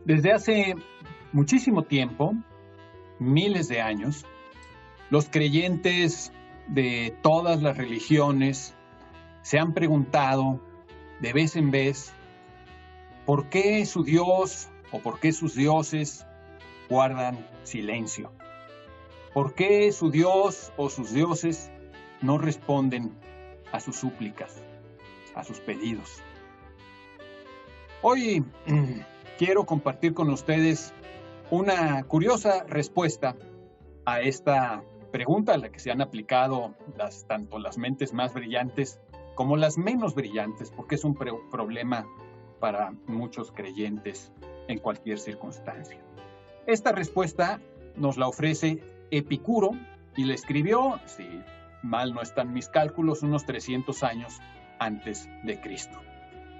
Desde hace muchísimo tiempo, miles de años, los creyentes de todas las religiones se han preguntado de vez en vez por qué su Dios o por qué sus dioses guardan silencio. ¿Por qué su Dios o sus dioses no responden a sus súplicas, a sus pedidos? Hoy quiero compartir con ustedes una curiosa respuesta a esta pregunta a la que se han aplicado tanto las mentes más brillantes como las menos brillantes, porque es un problema para muchos creyentes en cualquier circunstancia. Esta respuesta nos la ofrece Epicuro y la escribió, si mal no están mis cálculos, unos 300 años antes de Cristo.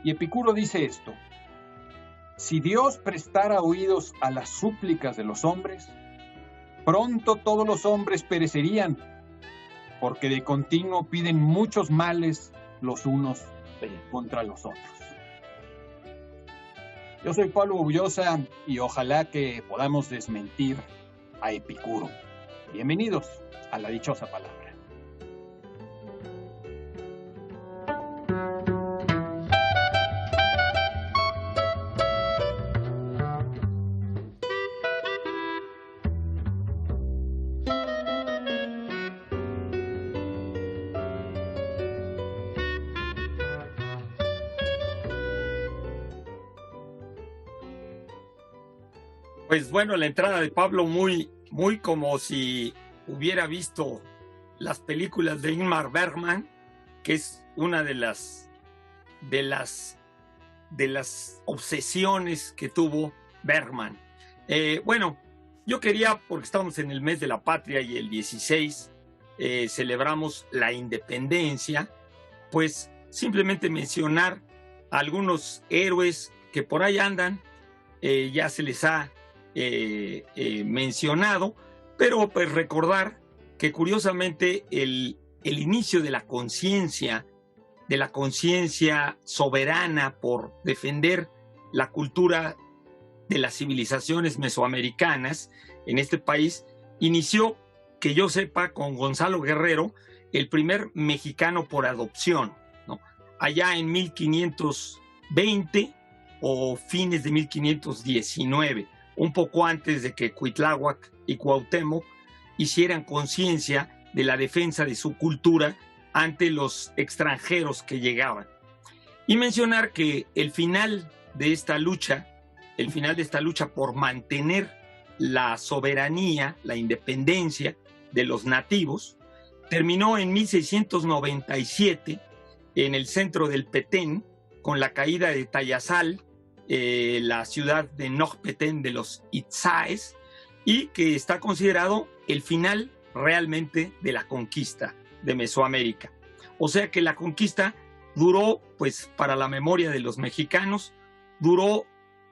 Y Epicuro dice esto: si Dios prestara oídos a las súplicas de los hombres, pronto todos los hombres perecerían, porque de continuo piden muchos males los unos contra los otros. Yo soy Pablo Bullosa y ojalá que podamos desmentir a Epicuro. Bienvenidos a la dichosa palabra. Pues bueno, la entrada de Pablo muy como si hubiera visto las películas de Ingmar Bergman, que es una de las obsesiones que tuvo Bergman. Bueno, yo quería, porque estamos en el mes de la patria y el 16 celebramos la independencia, pues simplemente mencionar a algunos héroes que por ahí andan. Ya se les ha mencionado, pero pues recordar que curiosamente el inicio de la conciencia soberana por defender la cultura de las civilizaciones mesoamericanas en este país inició, que yo sepa, con Gonzalo Guerrero, el primer mexicano por adopción, ¿no? Allá en 1520 o fines de 1519, un poco antes de que Cuitláhuac y Cuauhtémoc hicieran conciencia de la defensa de su cultura ante los extranjeros que llegaban. Y mencionar que el final de esta lucha por mantener la soberanía, la independencia de los nativos, terminó en 1697 en el centro del Petén, con la caída de Tayasal, la ciudad de Nojpetén de los Itzáes, y que está considerado el final realmente de la conquista de Mesoamérica. O sea que la conquista duró, pues para la memoria de los mexicanos, duró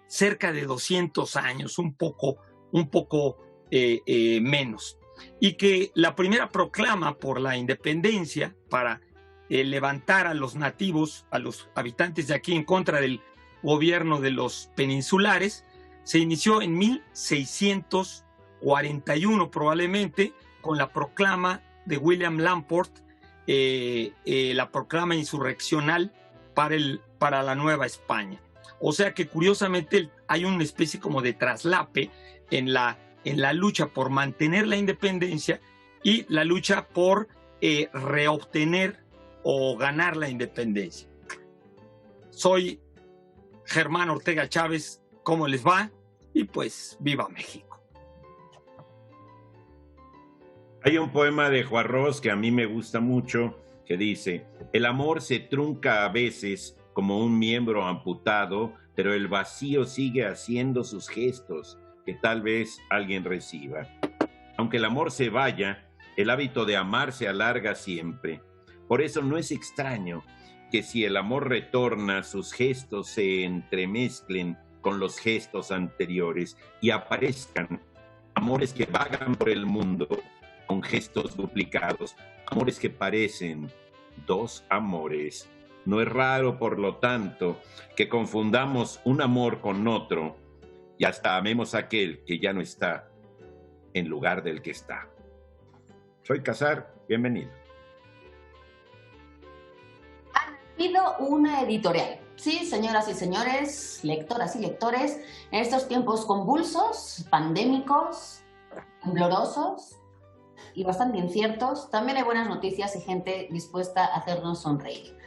cerca de 200 años, un poco menos. Y que la primera proclama por la independencia para levantar a los nativos, a los habitantes de aquí en contra del gobierno de los peninsulares, se inició en 1641 probablemente, con la proclama de William Lamport, la proclama insurreccional para la Nueva España. O sea que curiosamente hay una especie como de traslape en la lucha por mantener la independencia y la lucha por reobtener o ganar la independencia. Soy Germán Ortega Chávez, ¿cómo les va? Y pues, ¡viva México! Hay un poema de Juarros que a mí me gusta mucho, que dice: el amor se trunca a veces como un miembro amputado, pero el vacío sigue haciendo sus gestos que tal vez alguien reciba. Aunque el amor se vaya, el hábito de amar se alarga siempre. Por eso no es extraño que si el amor retorna, sus gestos se entremezclen con los gestos anteriores y aparezcan amores que vagan por el mundo con gestos duplicados, amores que parecen dos amores. No es raro, por lo tanto, que confundamos un amor con otro, y hasta amemos a aquel que ya no está en lugar del que está. Soy Casar, bienvenido. Ha nacido una editorial. Sí, señoras y señores, lectoras y lectores, en estos tiempos convulsos, pandémicos, temblorosos y bastante inciertos, también hay buenas noticias y gente dispuesta a hacernos sonreír.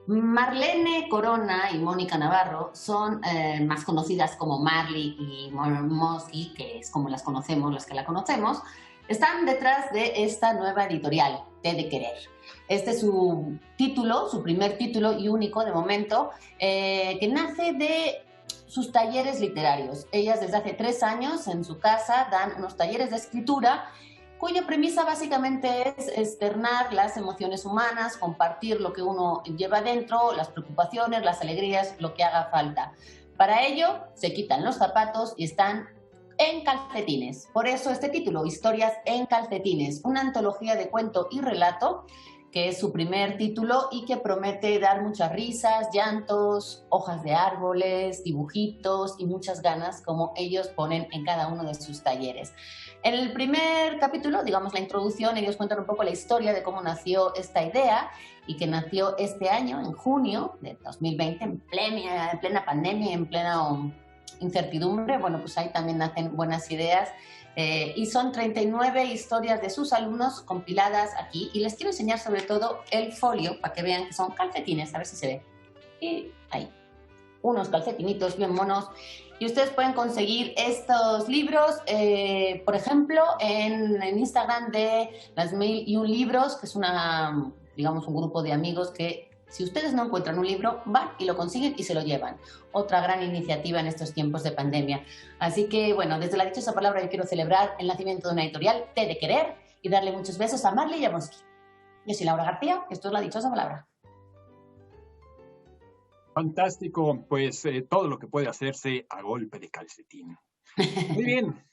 Marlene Corona y Mónica Navarro son más conocidas como Marley y Mosky, que es como las conocemos, las que la conocemos, están detrás de esta nueva editorial, Té de Querer. Este es su título, su primer título y único de momento, que nace de sus talleres literarios. Ellas desde hace 3 años en su casa dan unos talleres de escritura cuya premisa básicamente es externar las emociones humanas, compartir lo que uno lleva dentro, las preocupaciones, las alegrías, lo que haga falta. Para ello, se quitan los zapatos y están en calcetines. Por eso este título, Historias en calcetines, una antología de cuento y relato, que es su primer título y que promete dar muchas risas, llantos, hojas de árboles, dibujitos y muchas ganas, como ellos ponen en cada uno de sus talleres. En el primer capítulo, digamos la introducción, ellos cuentan un poco la historia de cómo nació esta idea y que nació este año, en junio de 2020, en plena pandemia, en plena incertidumbre. Bueno, pues ahí también nacen buenas ideas. Y son 39 historias de sus alumnos compiladas aquí. Y les quiero enseñar sobre todo el folio para que vean que son calcetines, a ver si se ve. Y ahí, unos calcetinitos bien monos. Y ustedes pueden conseguir estos libros, por ejemplo, en Instagram de Las 1001 Libros, que es digamos, un grupo de amigos que, si ustedes no encuentran un libro, van y lo consiguen y se lo llevan. Otra gran iniciativa en estos tiempos de pandemia. Así que, bueno, desde la dichosa palabra yo quiero celebrar el nacimiento de una editorial, Té de Querer, y darle muchos besos a Marley y a Mosky. Yo soy Laura García, esto es La Dichosa Palabra. Fantástico, pues todo lo que puede hacerse a golpe de calcetín. Muy bien,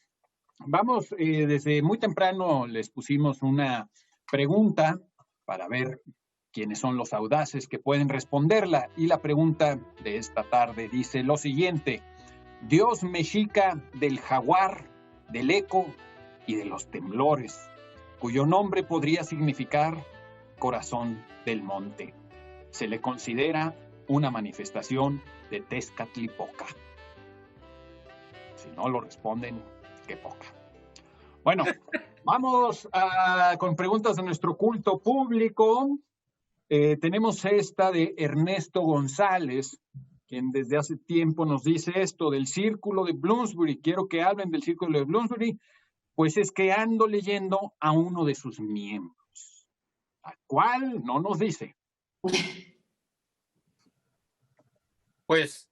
vamos, desde muy temprano les pusimos una pregunta para ver quiénes son los audaces que pueden responderla. Y la pregunta de esta tarde dice lo siguiente: Dios mexica del jaguar, del eco y de los temblores, cuyo nombre podría significar corazón del monte. Se le considera una manifestación de Tezcatlipoca. Si no lo responden, qué poca. Bueno, vamos con preguntas de nuestro culto público. Tenemos esta de Ernesto González, quien desde hace tiempo nos dice esto del Círculo de Bloomsbury. Quiero que hablen del Círculo de Bloomsbury, pues es que ando leyendo a uno de sus miembros. ¿A cuál? No nos dice. Pues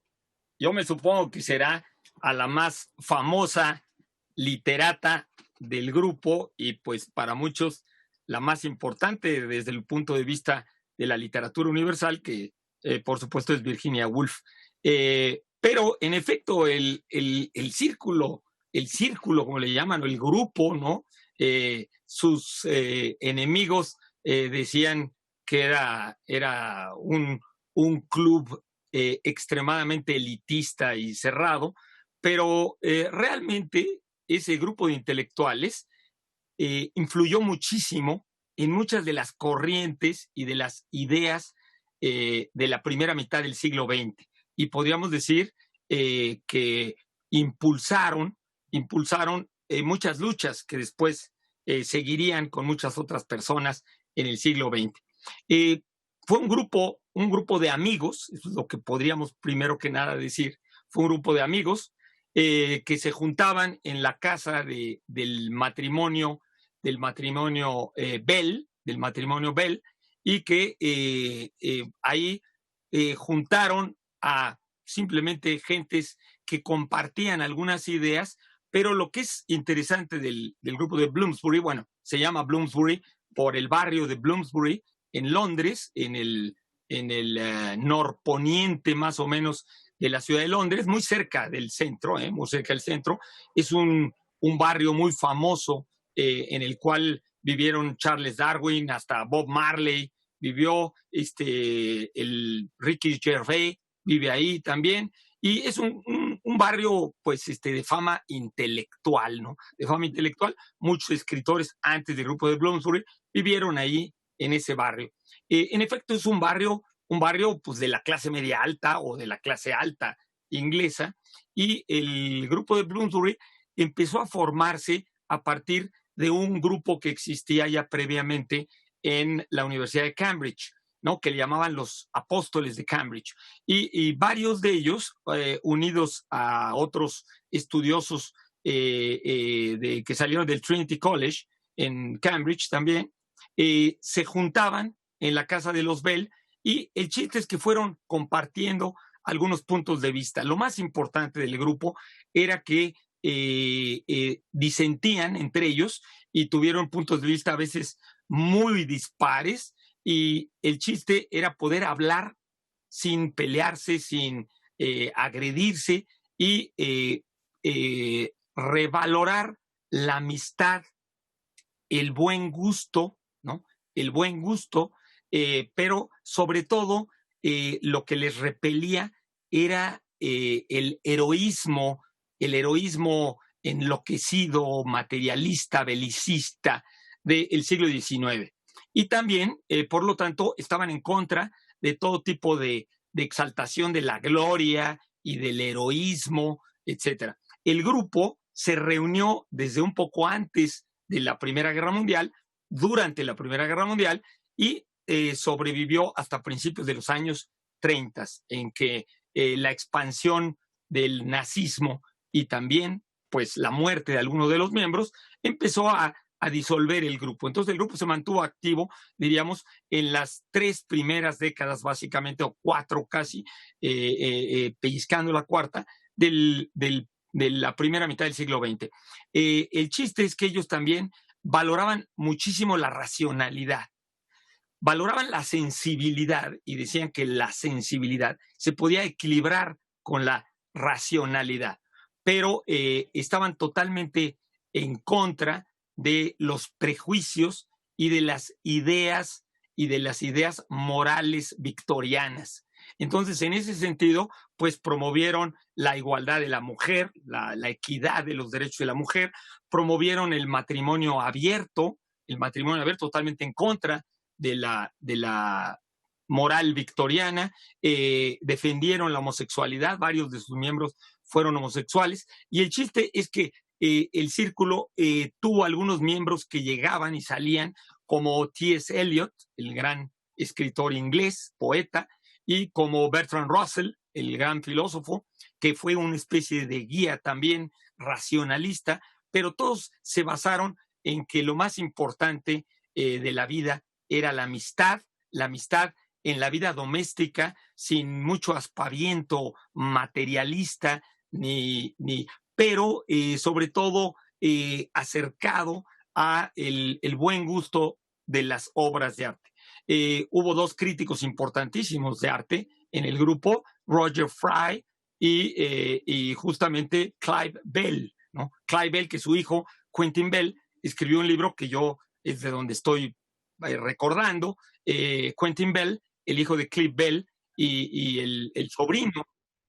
yo me supongo que será a la más famosa literata del grupo y pues para muchos la más importante desde el punto de vista de la literatura universal, que por supuesto es Virginia Woolf. Pero en efecto el círculo, como le llaman, o el grupo, ¿no? Sus enemigos decían que era un club extremadamente elitista y cerrado, pero realmente ese grupo de intelectuales influyó muchísimo en muchas de las corrientes y de las ideas de la primera mitad del siglo XX. Y podríamos decir que impulsaron muchas luchas que después seguirían con muchas otras personas en el siglo XX. Fue un grupo de amigos, eso es lo que podríamos primero que nada decir. Fue un grupo de amigos que se juntaban en la casa del matrimonio Bell, y que ahí juntaron a simplemente gentes que compartían algunas ideas, pero lo que es interesante del grupo de Bloomsbury, bueno, se llama Bloomsbury por el barrio de Bloomsbury en Londres, en el norponiente más o menos de la ciudad de Londres, muy cerca del centro, muy cerca del centro. Es un barrio muy famoso en el cual vivieron Charles Darwin, hasta Bob Marley vivió, el Ricky Gervais vive ahí también, y es un un barrio pues de fama intelectual, ¿no? De fama intelectual. Muchos escritores antes del grupo de Bloomsbury vivieron ahí en ese barrio. En efecto, es un barrio pues de la clase media alta o de la clase alta inglesa, y el grupo de Bloomsbury empezó a formarse a partir de un grupo que existía ya previamente en la Universidad de Cambridge, ¿no? Que le llamaban los Apóstoles de Cambridge. Y varios de ellos, unidos a otros estudiosos que salieron del Trinity College en Cambridge también, se juntaban en la casa de los Bell, y el chiste es que fueron compartiendo algunos puntos de vista. Lo más importante del grupo era que disentían entre ellos y tuvieron puntos de vista a veces muy dispares, y el chiste era poder hablar sin pelearse, sin agredirse, y revalorar la amistad, el buen gusto, ¿no? El buen gusto, pero sobre todo lo que les repelía era el heroísmo enloquecido, materialista, belicista del siglo XIX. Y también, por lo tanto, estaban en contra de todo tipo de exaltación de la gloria y del heroísmo, etc. El grupo se reunió desde un poco antes de la Primera Guerra Mundial, durante la Primera Guerra Mundial, y sobrevivió hasta principios de los años 30, en que la expansión del nazismo y también pues la muerte de algunos de los miembros empezó a disolver el grupo. Entonces el grupo se mantuvo activo, diríamos, en las 3 primeras décadas básicamente, o 4 casi, pellizcando la cuarta, de la primera mitad del siglo XX. El chiste es que ellos también valoraban muchísimo la racionalidad, valoraban la sensibilidad, y decían que la sensibilidad se podía equilibrar con la racionalidad, pero estaban totalmente en contra de los prejuicios y de las ideas morales victorianas. Entonces, en ese sentido, pues promovieron la igualdad de la mujer, la equidad de los derechos de la mujer, promovieron el matrimonio abierto totalmente en contra de la moral victoriana, defendieron la homosexualidad, varios de sus miembros fueron homosexuales, y el chiste es que el círculo tuvo algunos miembros que llegaban y salían, como T.S. Eliot, el gran escritor inglés, poeta, y como Bertrand Russell, el gran filósofo, que fue una especie de guía también racionalista, pero todos se basaron en que lo más importante de la vida era la amistad en la vida doméstica, sin mucho aspaviento materialista, pero sobre todo acercado a el buen gusto de las obras de arte. Hubo 2 críticos importantísimos de arte en el grupo, Roger Fry y justamente Clive Bell, ¿no? Clive Bell, que su hijo, Quentin Bell, escribió un libro que yo es de donde estoy recordando. Quentin Bell, el hijo de Clive Bell y el sobrino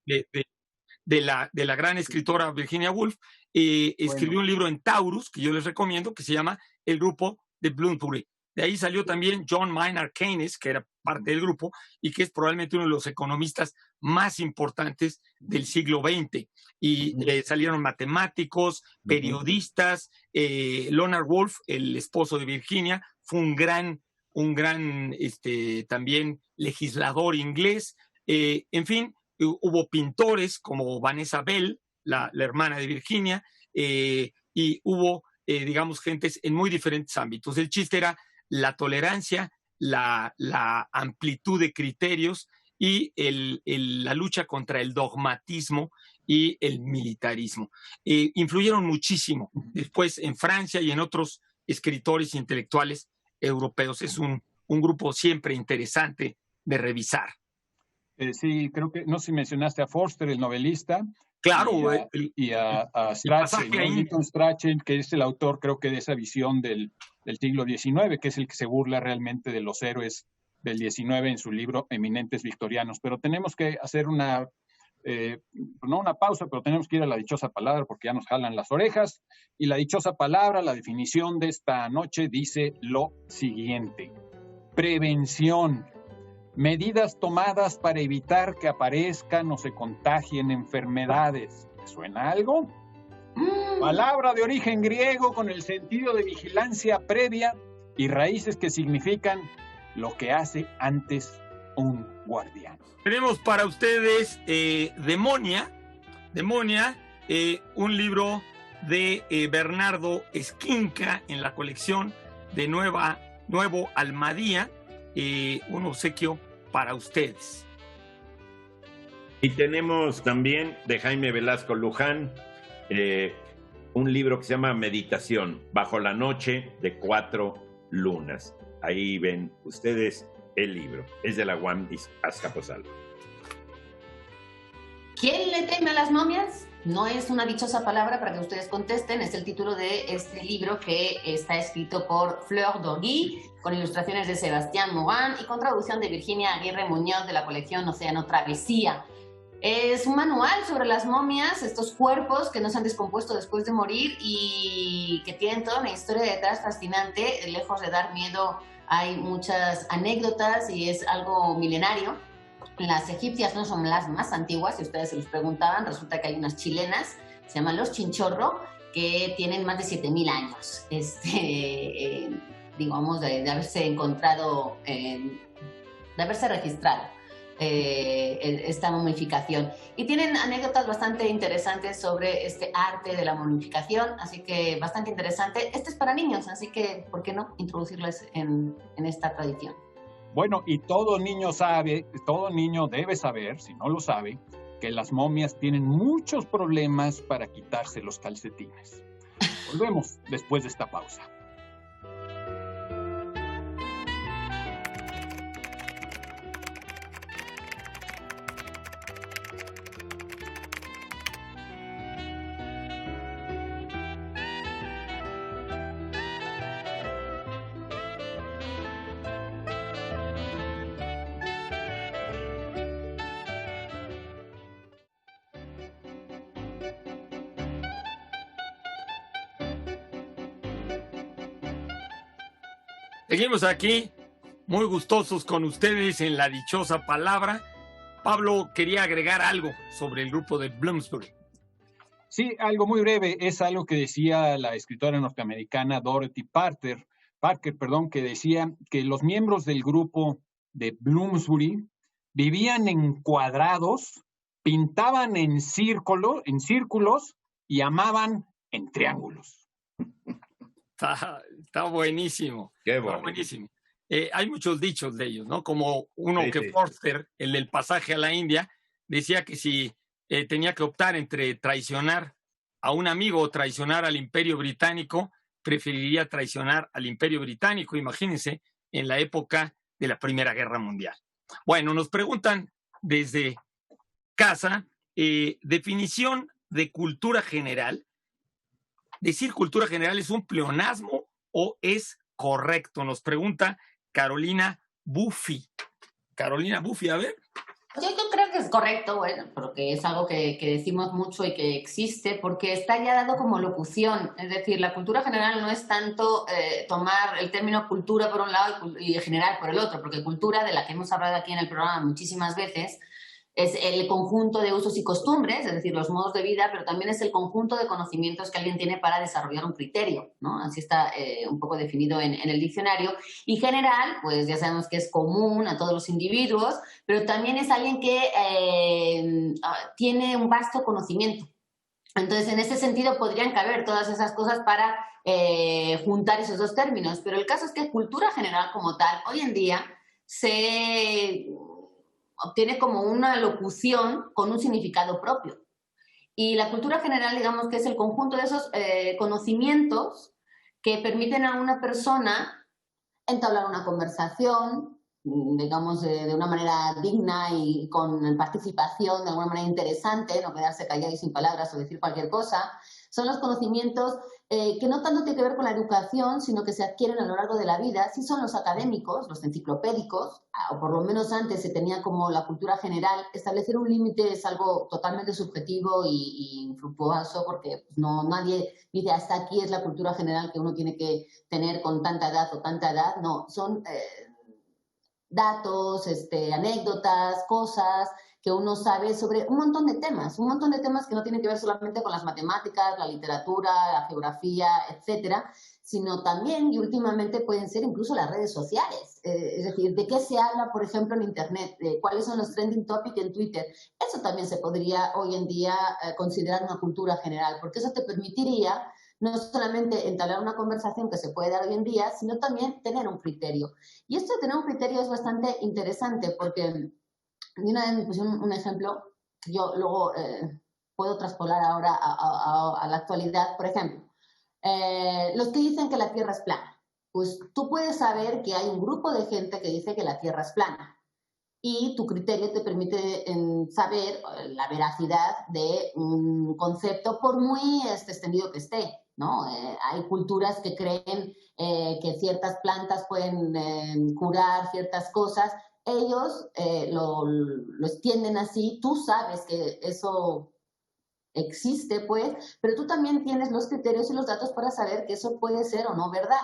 de la gran escritora Virginia Woolf, escribió un libro en Taurus, que yo les recomiendo, que se llama El grupo de Bloomsbury. De ahí salió también John Maynard Keynes, que era parte del grupo y que es probablemente uno de los economistas más importantes del siglo XX. Y salieron matemáticos, periodistas. Leonard Woolf, el esposo de Virginia, fue un gran también legislador inglés. En fin, hubo pintores como Vanessa Bell, la hermana de Virginia, y hubo, digamos, gentes en muy diferentes ámbitos. El chiste era la tolerancia, la amplitud de criterios y la lucha contra el dogmatismo y el militarismo. Influyeron muchísimo después en Francia y en otros escritores intelectuales europeos. Es un grupo siempre interesante de revisar. Sí, creo que, no sé si mencionaste a Forster, el novelista. Claro. Y a Strachey, ¿no? Linton Strachey, que es el autor, creo que de esa visión del siglo XIX, que es el que se burla realmente de los héroes del XIX en su libro Eminentes Victorianos. Pero tenemos que hacer una no una pausa, pero tenemos que ir a la dichosa palabra porque ya nos jalan las orejas. Y la dichosa palabra, la definición de esta noche dice lo siguiente: prevención. Medidas tomadas para evitar que aparezcan o se contagien enfermedades. ¿Te suena algo? Palabra de origen griego con el sentido de vigilancia previa y raíces que significan lo que hace antes un guardián. Tenemos para ustedes Demonia, un libro de Bernardo Esquinca en la colección de Nuevo Almadía, un obsequio para ustedes. Y tenemos también de Jaime Velasco Luján un libro que se llama Meditación, Bajo la Noche de 4 Lunas. Ahí ven ustedes el libro. Es de la UAM Azcapotzalco. ¿Quién le teme a las momias? No es una dichosa palabra para que ustedes contesten, es el título de este libro que está escrito por Fleur d'Orgy, con ilustraciones de Sebastián Morin y con traducción de Virginia Aguirre Muñoz de la colección Océano Travesía. Es un manual sobre las momias, estos cuerpos que no se han descompuesto después de morir y que tienen toda una historia detrás fascinante. Lejos de dar miedo, hay muchas anécdotas y es algo milenario. Las egipcias no son las más antiguas, si ustedes se los preguntaban, resulta que hay unas chilenas, se llaman los chinchorro, que tienen más de 7.000 años, digamos, de haberse encontrado, de haberse registrado esta momificación. Y tienen anécdotas bastante interesantes sobre este arte de la momificación, así que bastante interesante. Este es para niños, así que, ¿por qué no introducirles en esta tradición? Bueno, y todo niño sabe, todo niño debe saber, si no lo sabe, que las momias tienen muchos problemas para quitarse los calcetines. Volvemos después de esta pausa. Seguimos aquí, muy gustosos con ustedes en la dichosa palabra. Pablo quería agregar algo sobre el grupo de Bloomsbury. Sí, algo muy breve. Es algo que decía la escritora norteamericana Dorothy Parker, que decía que los miembros del grupo de Bloomsbury vivían en cuadrados, pintaban en círculos y amaban en triángulos. Está buenísimo. Qué bueno. Está buenísimo. Hay muchos dichos de ellos, ¿no? Como uno que Forster, el del pasaje a la India, decía que si tenía que optar entre traicionar a un amigo o traicionar al Imperio Británico, preferiría traicionar al Imperio Británico. Imagínense, en la época de la Primera Guerra Mundial. Bueno, nos preguntan desde casa, definición de cultura general. ¿Decir cultura general es un pleonasmo o es correcto? Nos pregunta Carolina Buffy. Carolina Buffy, a ver. Yo creo que es correcto, bueno, porque es algo que decimos mucho y que existe, porque está ya dado como locución. Es decir, la cultura general no es tanto tomar el término cultura por un lado y general por el otro, porque cultura, de la que hemos hablado aquí en el programa muchísimas veces, es el conjunto de usos y costumbres, es decir, los modos de vida, pero también es el conjunto de conocimientos que alguien tiene para desarrollar un criterio, ¿no? Así está un poco definido en el diccionario. Y general, pues ya sabemos que es común a todos los individuos, pero también es alguien que tiene un vasto conocimiento. Entonces, en ese sentido, podrían caber todas esas cosas para juntar esos dos términos. Pero el caso es que cultura general como tal, hoy en día, se obtiene como una locución con un significado propio. Y la cultura general, digamos que es el conjunto de esos conocimientos que permiten a una persona entablar una conversación, digamos, de una manera digna y con participación de alguna manera interesante, no quedarse callado y sin palabras o decir cualquier cosa, Son los conocimientos que no tanto tienen que ver con la educación, sino que se adquieren a lo largo de la vida. Sí son los académicos, los enciclopédicos, o por lo menos antes se tenía como la cultura general. Establecer un límite es algo totalmente subjetivo y infructuoso, porque pues, no, nadie dice hasta aquí es la cultura general que uno tiene que tener con tanta edad o tanta edad. No, son datos, anécdotas, cosas que uno sabe sobre un montón de temas que no tienen que ver solamente con las matemáticas, la literatura, la geografía, etcétera, sino también y últimamente pueden ser incluso las redes sociales. Es decir, ¿de qué se habla, por ejemplo, en Internet? ¿Cuáles son los trending topics en Twitter? Eso también se podría hoy en día considerar una cultura general, porque eso te permitiría no solamente entablar una conversación que se puede dar hoy en día, sino también tener un criterio. Y esto de tener un criterio es bastante interesante porque una vez me pusieron un ejemplo que yo luego puedo traspolar ahora a la actualidad. Por ejemplo, los que dicen que la Tierra es plana. Pues tú puedes saber que hay un grupo de gente que dice que la Tierra es plana. Y tu criterio te permite saber la veracidad de un concepto, por muy extendido que esté, ¿no? Hay culturas que creen que ciertas plantas pueden curar ciertas cosas. Ellos lo extienden así. Tú sabes que eso existe, pues, pero tú también tienes los criterios y los datos para saber que eso puede ser o no verdad.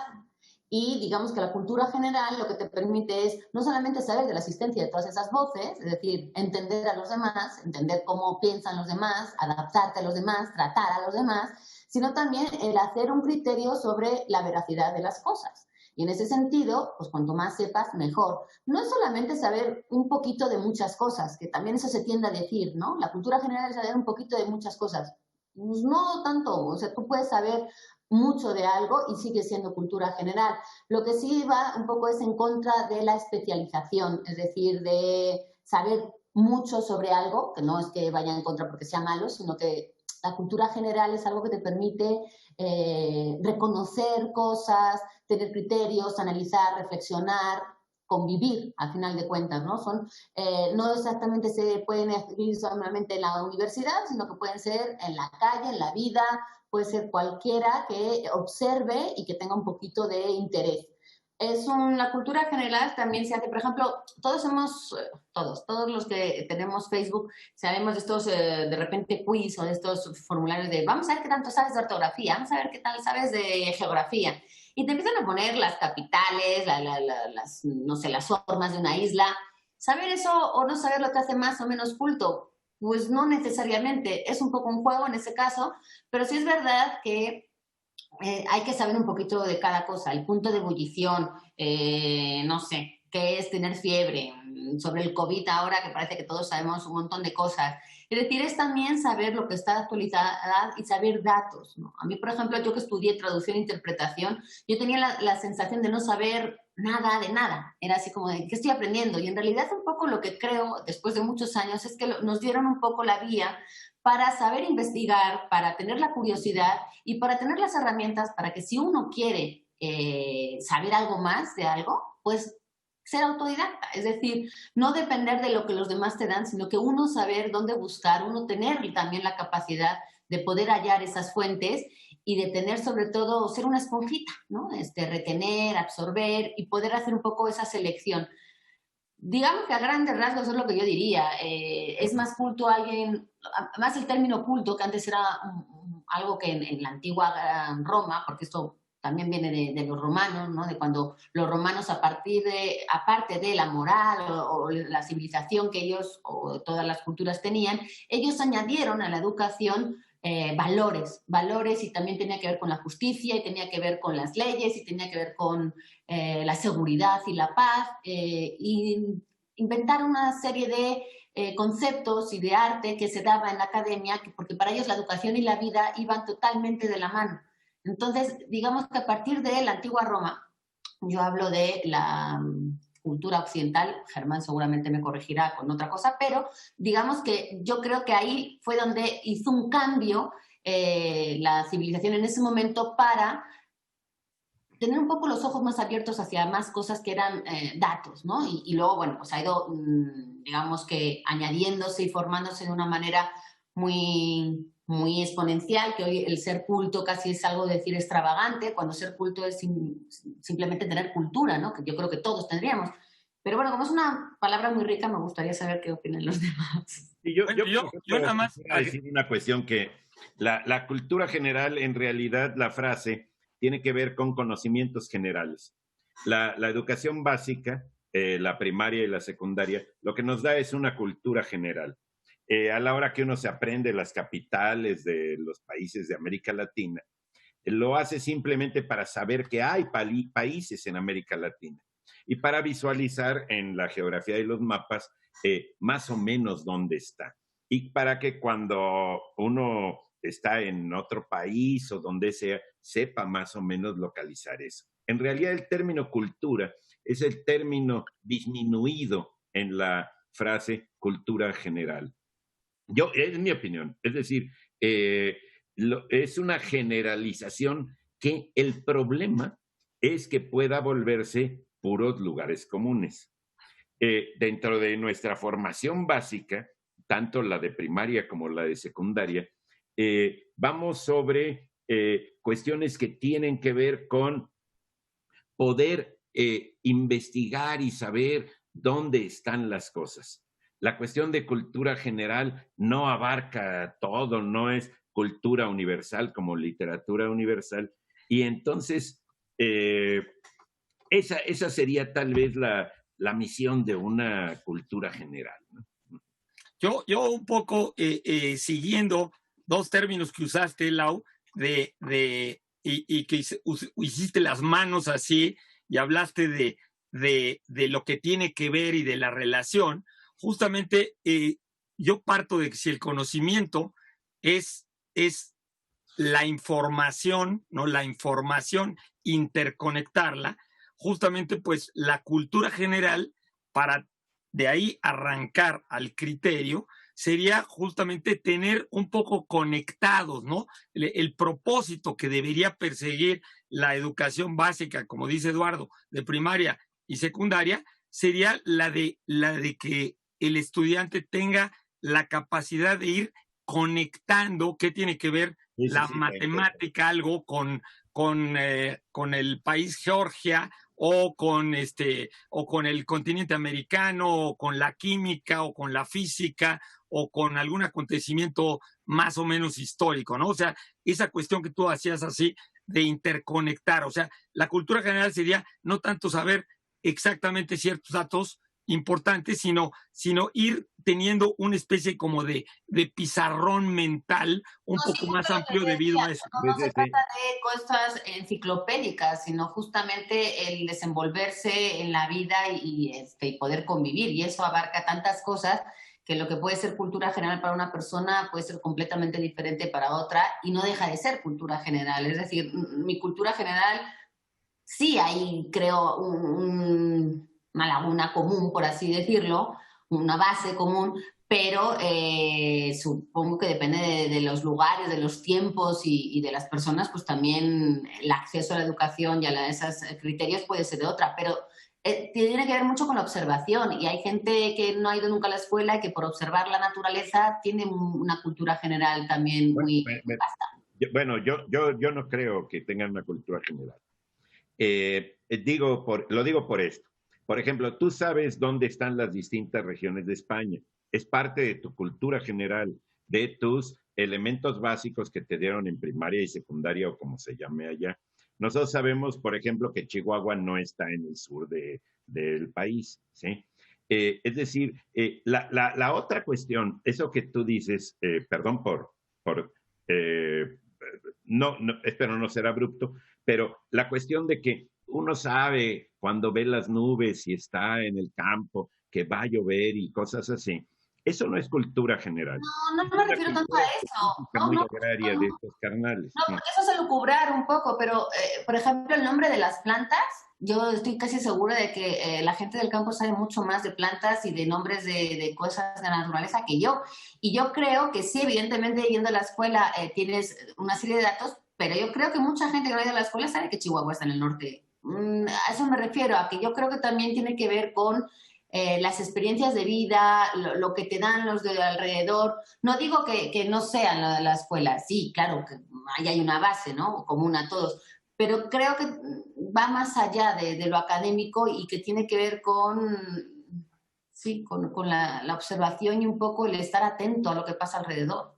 Y digamos que la cultura general lo que te permite es no solamente saber de la existencia de todas esas voces, es decir, entender a los demás, entender cómo piensan los demás, adaptarte a los demás, tratar a los demás, sino también el hacer un criterio sobre la veracidad de las cosas. Y en ese sentido, pues cuanto más sepas, mejor. No es solamente saber un poquito de muchas cosas, que también eso se tiende a decir, ¿no? La cultura general es saber un poquito de muchas cosas. Pues no tanto, o sea, tú puedes saber mucho de algo y sigue siendo cultura general. Lo que sí va un poco es en contra de la especialización, es decir, de saber mucho sobre algo, que no es que vaya en contra porque sea malo, sino que la cultura general es algo que te permite reconocer cosas, tener criterios, analizar, reflexionar, convivir, al final de cuentas, ¿no? No exactamente se pueden adquirir solamente en la universidad, sino que pueden ser en la calle, en la vida, puede ser cualquiera que observe y que tenga un poquito de interés. La cultura general también se hace, por ejemplo, todos los que tenemos Facebook, sabemos de estos, de repente, quiz o de estos formularios de vamos a ver qué tanto sabes de ortografía, vamos a ver qué tal sabes de geografía. Y te empiezan a poner las capitales, no sé, las formas de una isla. ¿Saber eso o no saber lo que hace más o menos culto? Pues no necesariamente, es un poco un juego en ese caso, pero sí es verdad que hay que saber un poquito de cada cosa, el punto de ebullición, no sé, qué es tener fiebre, sobre el COVID ahora que parece que todos sabemos un montón de cosas. Es decir, es también saber lo que está actualizada y saber datos, ¿no? A mí, por ejemplo, yo que estudié traducción e interpretación, yo tenía la sensación de no saber nada de nada. Era así como de, ¿qué estoy aprendiendo? Y en realidad un poco lo que creo, después de muchos años, es que nos dieron un poco la vía para saber investigar, para tener la curiosidad y para tener las herramientas para que si uno quiere saber algo más de algo, pues ser autodidacta, es decir, no depender de lo que los demás te dan, sino que uno saber dónde buscar, uno tener también la capacidad de poder hallar esas fuentes y de tener sobre todo, ser una esponjita, ¿no? Retener, absorber y poder hacer un poco esa selección. Digamos que a grandes rasgos es lo que yo diría. Es más culto alguien, más el término culto, que antes era algo que en la antigua Roma, porque esto también viene de los romanos, ¿no? De cuando los romanos, aparte de la moral o la civilización que ellos o todas las culturas tenían, ellos añadieron a la educación valores y también tenía que ver con la justicia y tenía que ver con las leyes y tenía que ver con la seguridad y la paz y inventaron una serie de conceptos y de arte que se daba en la academia, porque para ellos la educación y la vida iban totalmente de la mano. Entonces, digamos que a partir de la antigua Roma, yo hablo de la cultura occidental, Germán seguramente me corregirá con otra cosa, pero digamos que yo creo que ahí fue donde hizo un cambio la civilización en ese momento para tener un poco los ojos más abiertos hacia más cosas que eran datos, ¿no? Y luego, bueno, pues ha ido, digamos que añadiéndose y formándose de una manera muy muy exponencial, que hoy el ser culto casi es algo decir extravagante, cuando ser culto es simplemente tener cultura, ¿no? Que yo creo que todos tendríamos. Pero bueno, como es una palabra muy rica, me gustaría saber qué opinan los demás. Y yo nada más quisiera decir una cuestión que la cultura general, en realidad, la frase tiene que ver con conocimientos generales. La educación básica, la primaria y la secundaria, lo que nos da es una cultura general. A la hora que uno se aprende las capitales de los países de América Latina, lo hace simplemente para saber que hay países en América Latina y para visualizar en la geografía de los mapas más o menos dónde está. Y para que cuando uno está en otro país o donde sea, sepa más o menos localizar eso. En realidad el término cultura es el término disminuido en la frase cultura general. Es mi opinión, es decir, es una generalización que el problema es que pueda volverse puros lugares comunes. Dentro de nuestra formación básica, tanto la de primaria como la de secundaria, vamos sobre cuestiones que tienen que ver con poder investigar y saber dónde están las cosas. La cuestión de cultura general no abarca todo, no es cultura universal como literatura universal. Y entonces, esa sería tal vez la misión de una cultura general, ¿no? Yo un poco siguiendo dos términos que usaste, Lau, y que hiciste las manos así y hablaste de lo que tiene que ver y de la relación. Justamente yo parto de que si el conocimiento es la información, ¿no? La información, interconectarla, justamente pues la cultura general, para de ahí arrancar al criterio, sería justamente tener un poco conectados, ¿no? El propósito que debería perseguir la educación básica, como dice Eduardo, de primaria y secundaria, sería la de que el estudiante tenga la capacidad de ir conectando qué tiene que ver la matemática, algo con el país Georgia o con el continente americano o con la química o con la física o con algún acontecimiento más o menos histórico, ¿no? O sea, esa cuestión que tú hacías así de interconectar, o sea, la cultura general sería no tanto saber exactamente ciertos datos importantes, sino ir teniendo una especie como de pizarrón mental un poco más amplio debido a eso. No se trata de cosas enciclopédicas, sino justamente el desenvolverse en la vida y poder convivir. Y eso abarca tantas cosas que lo que puede ser cultura general para una persona puede ser completamente diferente para otra y no deja de ser cultura general. Es decir, mi cultura general sí hay, creo, una laguna común, por así decirlo, una base común, pero supongo que depende de los lugares, de los tiempos y de las personas, pues también el acceso a la educación y a esos criterios puede ser de otra, pero tiene que ver mucho con la observación y hay gente que no ha ido nunca a la escuela y que por observar la naturaleza tiene una cultura general también muy vasta. Bueno, yo no creo que tengan una cultura general. Lo digo por esto. Por ejemplo, tú sabes dónde están las distintas regiones de España. Es parte de tu cultura general, de tus elementos básicos que te dieron en primaria y secundaria o como se llame allá. Nosotros sabemos, por ejemplo, que Chihuahua no está en el sur del país, ¿sí? Es decir, la otra cuestión, eso que tú dices, perdón espero no ser abrupto, pero la cuestión de que uno sabe cuando ve las nubes y está en el campo que va a llover y cosas así. Eso no es cultura general. No me refiero tanto a eso. Muy agraria de estos carnales. No, porque eso es elucubrar un poco, pero, por ejemplo, el nombre de las plantas, yo estoy casi segura de que la gente del campo sabe mucho más de plantas y de nombres de cosas de la naturaleza que yo. Y yo creo que sí, evidentemente, yendo a la escuela tienes una serie de datos, pero yo creo que mucha gente que no ha ido a la escuela sabe que Chihuahua está en el norte. A eso me refiero, a que yo creo que también tiene que ver con las experiencias de vida, lo que te dan los de alrededor. No digo que no sean la escuela, sí, claro, que ahí hay una base, ¿no? Común a todos, pero creo que va más allá de lo académico y que tiene que ver con la observación y un poco el estar atento a lo que pasa alrededor.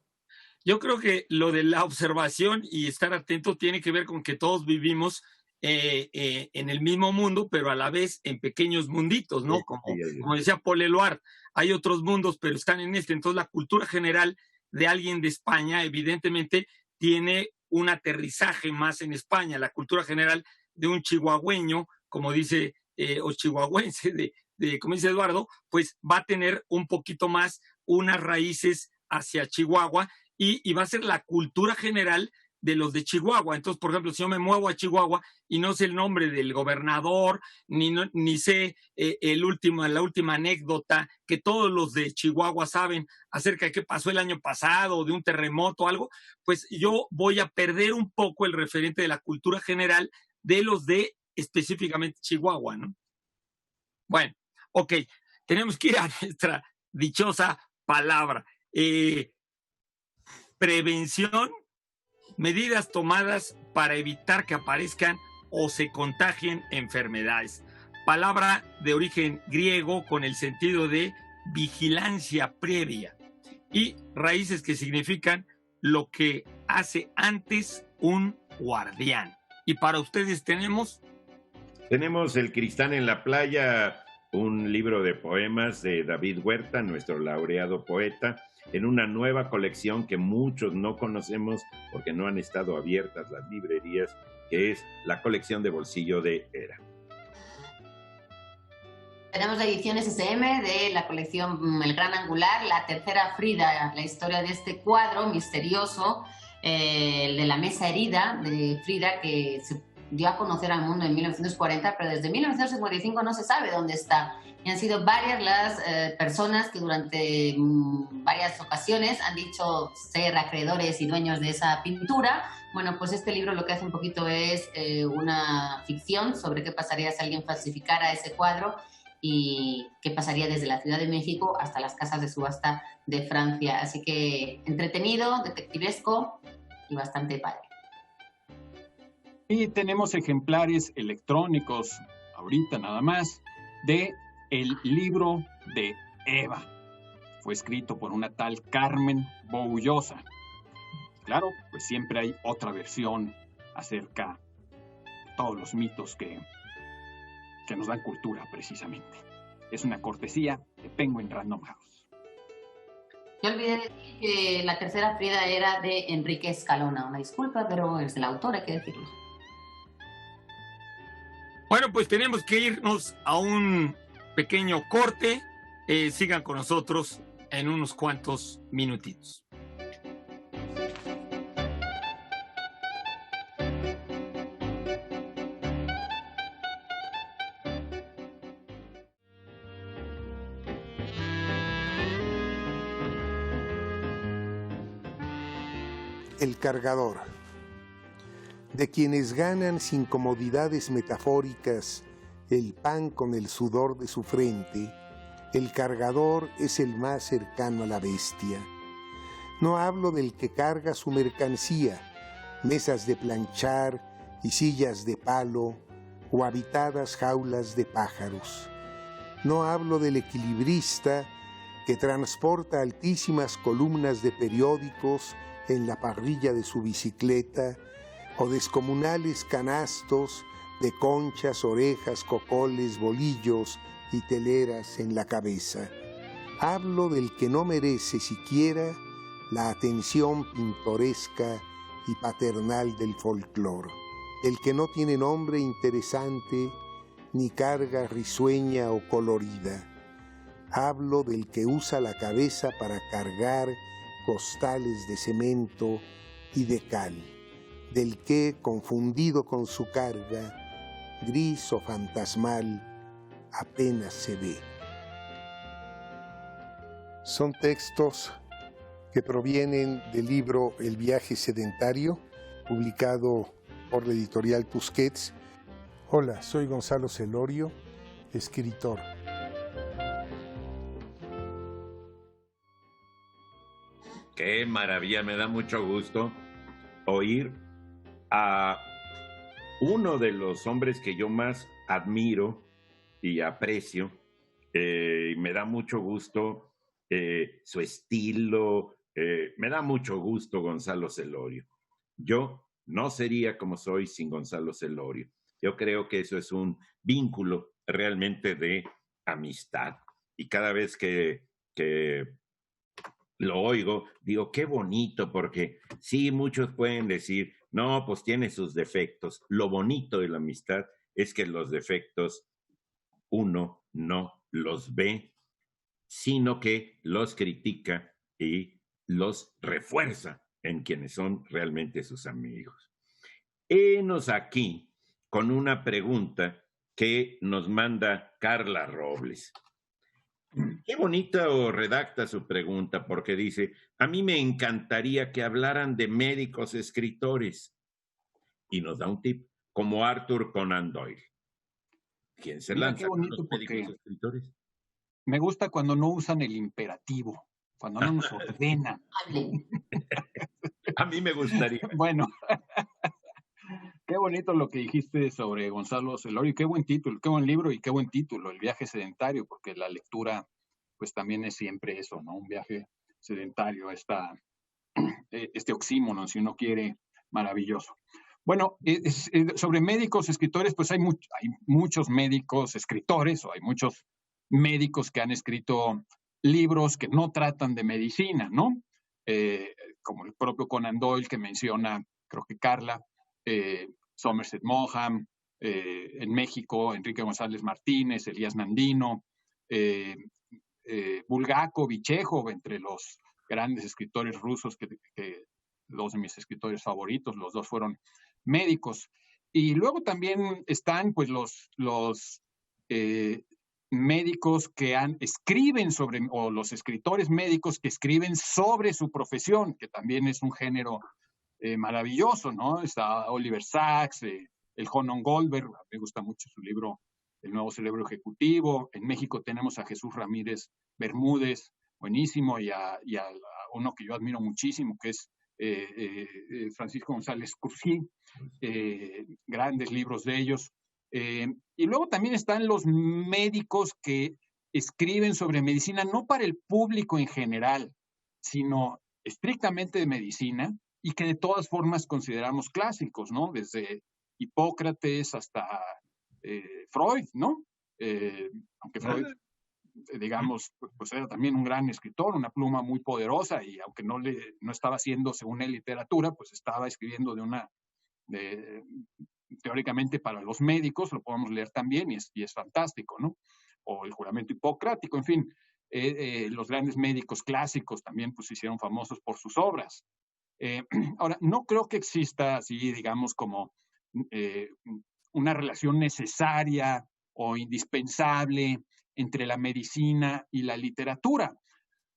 Yo creo que lo de la observación y estar atento tiene que ver con que todos vivimos en el mismo mundo, pero a la vez en pequeños munditos, ¿no? Como decía Paul Eluard, hay otros mundos, pero están en este. Entonces, la cultura general de alguien de España, evidentemente, tiene un aterrizaje más en España. La cultura general de un chihuahueño, como dice, o chihuahuense, como dice Eduardo, pues va a tener un poquito más unas raíces hacia Chihuahua y va a ser la cultura general de los de Chihuahua. Entonces, por ejemplo, si yo me muevo a Chihuahua y no sé el nombre del gobernador, ni sé la última anécdota que todos los de Chihuahua saben acerca de qué pasó el año pasado, de un terremoto o algo, pues yo voy a perder un poco el referente de la cultura general de los de específicamente Chihuahua, ¿no? Bueno, ok, tenemos que ir a nuestra dichosa palabra. Prevención, medidas tomadas para evitar que aparezcan o se contagien enfermedades. Palabra de origen griego con el sentido de vigilancia previa y raíces que significan lo que hace antes un guardián. Y para ustedes tenemos El Cristán en la playa, un libro de poemas de David Huerta, nuestro laureado poeta, en una nueva colección que muchos no conocemos porque no han estado abiertas las librerías, que es la colección de bolsillo de Era. Tenemos la edición SSM de la colección El Gran Angular, la tercera Frida, la historia de este cuadro misterioso, el de la mesa herida de Frida, que se dio a conocer al mundo en 1940, pero desde 1955 no se sabe dónde está. Y han sido varias las personas que durante varias ocasiones han dicho ser acreedores y dueños de esa pintura. Bueno, pues este libro lo que hace un poquito es una ficción sobre qué pasaría si alguien falsificara ese cuadro y qué pasaría desde la Ciudad de México hasta las casas de subasta de Francia. Así que entretenido, detectivesco y bastante padre. Y tenemos ejemplares electrónicos, ahorita nada más, de el libro de Eva. Fue escrito por una tal Carmen Boullosa. Claro, pues siempre hay otra versión acerca de todos los mitos que nos dan cultura, precisamente. Es una cortesía de Penguin Random House. Yo olvidé decir que la tercera Frida era de Enrique Escalona. Una disculpa, pero es el autor, hay que decirlo. Bueno, pues tenemos que irnos a un pequeño corte. Sigan con nosotros en unos cuantos minutitos. El cargador. De quienes ganan sin comodidades metafóricas el pan con el sudor de su frente, el cargador es el más cercano a la bestia. No hablo del que carga su mercancía, mesas de planchar y sillas de palo o habitadas jaulas de pájaros. No hablo del equilibrista que transporta altísimas columnas de periódicos en la parrilla de su bicicleta o descomunales canastos de conchas, orejas, cocoles, bolillos y teleras en la cabeza. Hablo del que no merece siquiera la atención pintoresca y paternal del folclore, del que no tiene nombre interesante ni carga risueña o colorida. Hablo del que usa la cabeza para cargar costales de cemento y de cal, del que, confundido con su carga, gris o fantasmal, apenas se ve. Son textos que provienen del libro El viaje sedentario, publicado por la editorial Tusquets. Hola, soy Gonzalo Celorio, escritor. Qué maravilla, me da mucho gusto oír a uno de los hombres que yo más admiro y aprecio. Me da mucho gusto su estilo, me da mucho gusto Gonzalo Celorio. Yo no sería como soy sin Gonzalo Celorio. Yo creo que eso es un vínculo realmente de amistad. Y cada vez que lo oigo, digo, qué bonito, porque sí, muchos pueden decir, no, pues tiene sus defectos. Lo bonito de la amistad es que los defectos uno no los ve, sino que los critica y los refuerza en quienes son realmente sus amigos. Henos aquí con una pregunta que nos manda Carla Robles. Qué bonito redacta su pregunta, porque dice, a mí me encantaría que hablaran de médicos escritores. Y nos da un tip, como Arthur Conan Doyle. ¿Quién se lanza con los médicos escritores? Me gusta cuando no usan el imperativo, cuando no nos ordenan. A mí me gustaría. Bueno, qué bonito lo que dijiste sobre Gonzalo Celorio, qué buen título, qué buen libro y qué buen título, El viaje sedentario, porque la lectura pues también es siempre eso, ¿no? Un viaje sedentario, este oxímoron, si uno quiere, maravilloso. Bueno, sobre médicos, escritores, pues hay muchos médicos escritores, o hay muchos médicos que han escrito libros que no tratan de medicina, ¿no? Como el propio Conan Doyle que menciona, creo que Carla, Somerset Maugham, en México, Enrique González Martínez, Elías Nandino, Bulgakov y Chekhov, entre los grandes escritores rusos, que dos de mis escritores favoritos, los dos fueron médicos. Y luego también están pues los médicos que escriben sobre, o los escritores médicos que escriben sobre su profesión, que también es un género maravilloso, ¿no? Está Oliver Sacks, el Jonon Goldberg, me gusta mucho su libro El nuevo cerebro ejecutivo. En México tenemos a Jesús Ramírez Bermúdez, buenísimo, y a uno que yo admiro muchísimo, que es Francisco González Cursí, grandes libros de ellos. Y luego también están los médicos que escriben sobre medicina, no para el público en general, sino estrictamente de medicina, y que de todas formas consideramos clásicos, ¿no? Desde Hipócrates hasta Freud, ¿no? Aunque Freud, digamos, pues era también un gran escritor, una pluma muy poderosa, y aunque no estaba haciendo, según él, literatura, pues estaba escribiendo teóricamente para los médicos, lo podemos leer también, y es fantástico, ¿no? O el juramento hipocrático, en fin, los grandes médicos clásicos también pues se hicieron famosos por sus obras. Ahora, no creo que exista así, digamos, como una relación necesaria o indispensable entre la medicina y la literatura,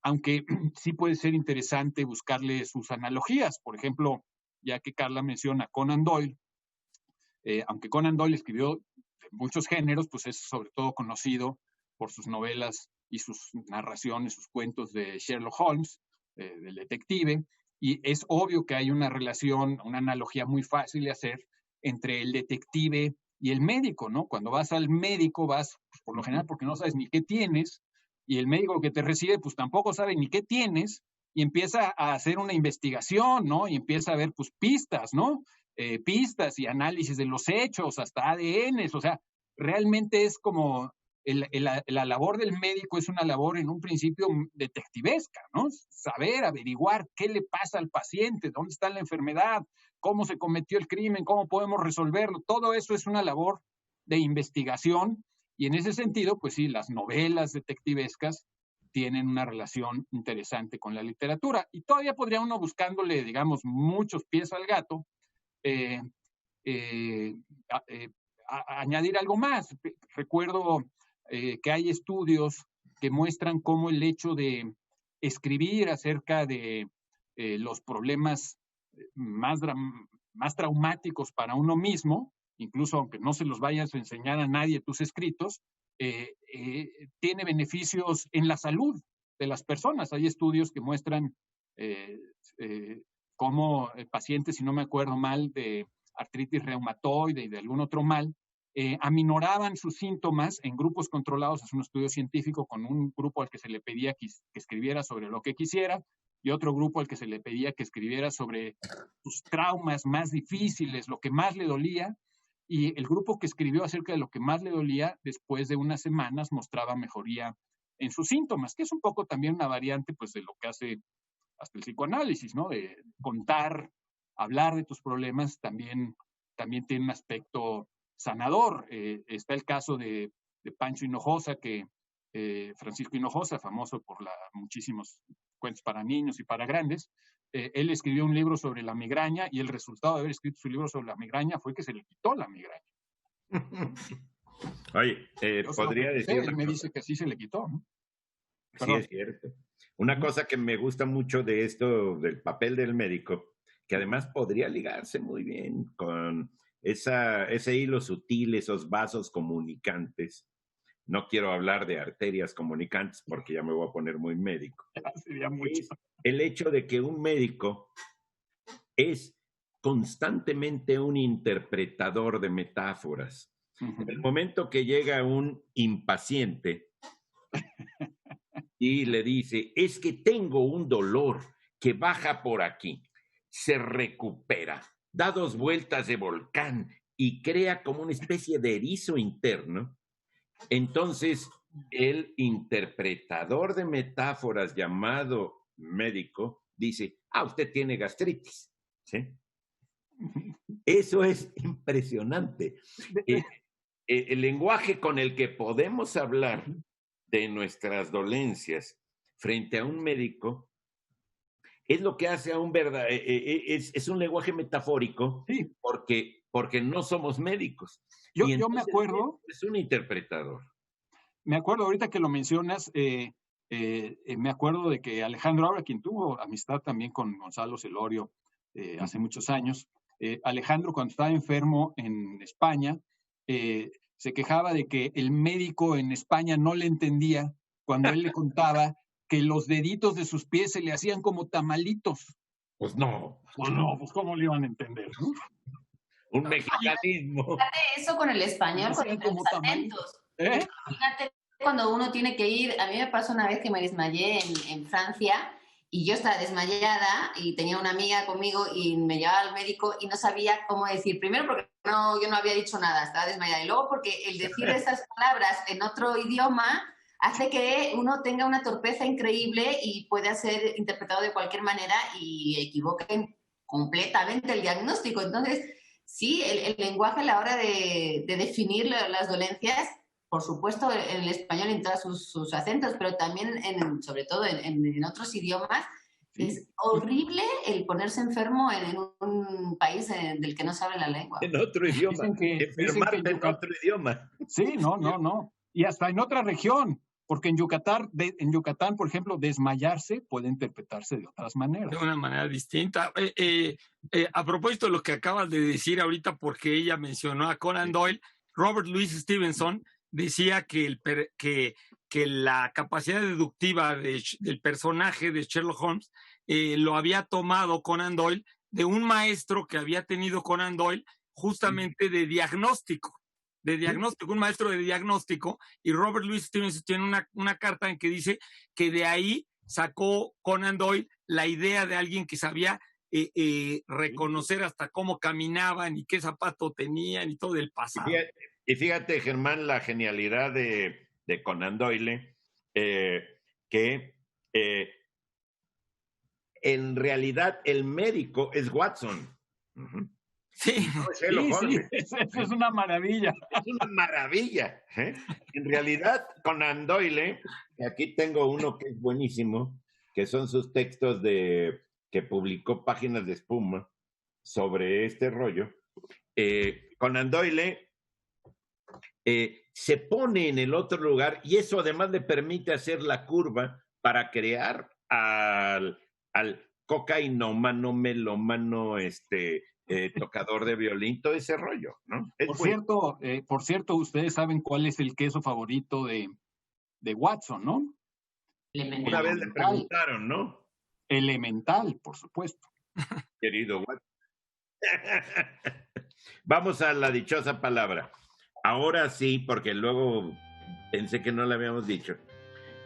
aunque sí puede ser interesante buscarle sus analogías. Por ejemplo, ya que Carla menciona Conan Doyle, aunque Conan Doyle escribió de muchos géneros, pues es sobre todo conocido por sus novelas y sus narraciones, sus cuentos de Sherlock Holmes, del detective, y es obvio que hay una relación, una analogía muy fácil de hacer entre el detective y el médico, ¿no? Cuando vas al médico vas, pues, por lo general, porque no sabes ni qué tienes, y el médico que te recibe, pues tampoco sabe ni qué tienes, y empieza a hacer una investigación, ¿no? Y empieza a ver, pues, pistas, ¿no? Pistas y análisis de los hechos, hasta ADNs, o sea, realmente es como la labor del médico es una labor en un principio detectivesca, ¿no? Saber, averiguar qué le pasa al paciente, dónde está la enfermedad, cómo se cometió el crimen, cómo podemos resolverlo. Todo eso es una labor de investigación, y en ese sentido, pues sí, las novelas detectivescas tienen una relación interesante con la literatura, y todavía podría uno, buscándole, digamos, muchos pies al gato, añadir algo más. Recuerdo que hay estudios que muestran cómo el hecho de escribir acerca de los problemas más traumáticos para uno mismo, incluso aunque no se los vayas a enseñar a nadie tus escritos, tiene beneficios en la salud de las personas. Hay estudios que muestran cómo pacientes, si no me acuerdo mal, de artritis reumatoide y de algún otro mal, aminoraban sus síntomas en grupos controlados. Es un estudio científico con un grupo al que se le pedía que escribiera sobre lo que quisiera y otro grupo al que se le pedía que escribiera sobre sus traumas más difíciles, lo que más le dolía. Y el grupo que escribió acerca de lo que más le dolía, después de unas semanas mostraba mejoría en sus síntomas, que es un poco también una variante pues, de lo que hace hasta el psicoanálisis, ¿no? De contar, hablar de tus problemas, también tiene un aspecto sanador. Está el caso de Pancho Hinojosa, Francisco Hinojosa, famoso por muchísimos cuentos para niños y para grandes. Él escribió un libro sobre la migraña y el resultado de haber escrito su libro sobre la migraña fue que se le quitó la migraña. Oye, podría decir... Él me dice que sí se le quitó, ¿no? Sí, es cierto. Una cosa que me gusta mucho de esto, del papel del médico, que además podría ligarse muy bien con ese hilo sutil, esos vasos comunicantes. No quiero hablar de arterias comunicantes porque ya me voy a poner muy médico. Sería mucho. Es el hecho de que un médico es constantemente un interpretador de metáforas. En el momento que llega un impaciente y le dice, es que tengo un dolor que baja por aquí, se recupera, da 2 vueltas de volcán y crea como una especie de erizo interno, entonces el interpretador de metáforas llamado médico dice, usted tiene gastritis, ¿sí? Eso es impresionante. El lenguaje con el que podemos hablar de nuestras dolencias frente a un médico es lo que hace a un es un lenguaje metafórico, sí, porque no somos médicos. Yo me acuerdo... Es un interpretador. Me acuerdo ahorita que lo mencionas, me acuerdo de que Alejandro Aura, quien tuvo amistad también con Gonzalo Celorio hace muchos años, Alejandro cuando estaba enfermo en España, se quejaba de que el médico en España no le entendía cuando él le contaba que los deditos de sus pies se le hacían como tamalitos. Pues no. Pues ¿cómo le iban a entender? ¿No? Un mexicanismo. Fíjate eso con el español, con los acentos. Fíjate cuando uno tiene que ir, a mí me pasó una vez que me desmayé en Francia y yo estaba desmayada y tenía una amiga conmigo y me llevaba al médico y no sabía cómo decir. Primero porque yo no había dicho nada, estaba desmayada. Y luego porque el decir esas palabras en otro idioma hace que uno tenga una torpeza increíble y pueda ser interpretado de cualquier manera y equivoquen completamente el diagnóstico. Entonces, sí, el lenguaje a la hora de definir las dolencias, por supuesto, en el español en todos sus acentos, pero también, sobre todo en otros idiomas, sí. Es horrible el ponerse enfermo en un país del que no sabe la lengua. En otro idioma. Enfermarte en otro idioma. Sí, no. Y hasta en otra región. Porque en Yucatán, por ejemplo, desmayarse puede interpretarse de otras maneras. De una manera distinta. A propósito de lo que acabas de decir ahorita, porque ella mencionó a Conan Doyle, Robert Louis Stevenson decía que la capacidad deductiva del personaje de Sherlock Holmes lo había tomado Conan Doyle de un maestro que había tenido Conan Doyle justamente de diagnóstico. Un maestro de diagnóstico, y Robert Louis Stevenson tiene una carta en que dice que de ahí sacó Conan Doyle la idea de alguien que sabía reconocer hasta cómo caminaban y qué zapato tenían y todo el pasado. Y fíjate, Germán, la genialidad de Conan Doyle, que en realidad el médico es Watson. Uh-huh. Sí, eso es una maravilla. Es una maravilla. En realidad, Conan Doyle, aquí tengo uno que es buenísimo, que son sus textos que publicó Páginas de Espuma sobre este rollo. Conan Doyle se pone en el otro lugar y eso además le permite hacer la curva para crear al cocainómano, melómano, tocador de violín, todo ese rollo, ¿no? Por cierto, ustedes saben cuál es el queso favorito de Watson, ¿no? Una vez le preguntaron, ¿no? Elemental, por supuesto. Querido Watson. Vamos a la dichosa palabra. Ahora sí, porque luego pensé que no la habíamos dicho.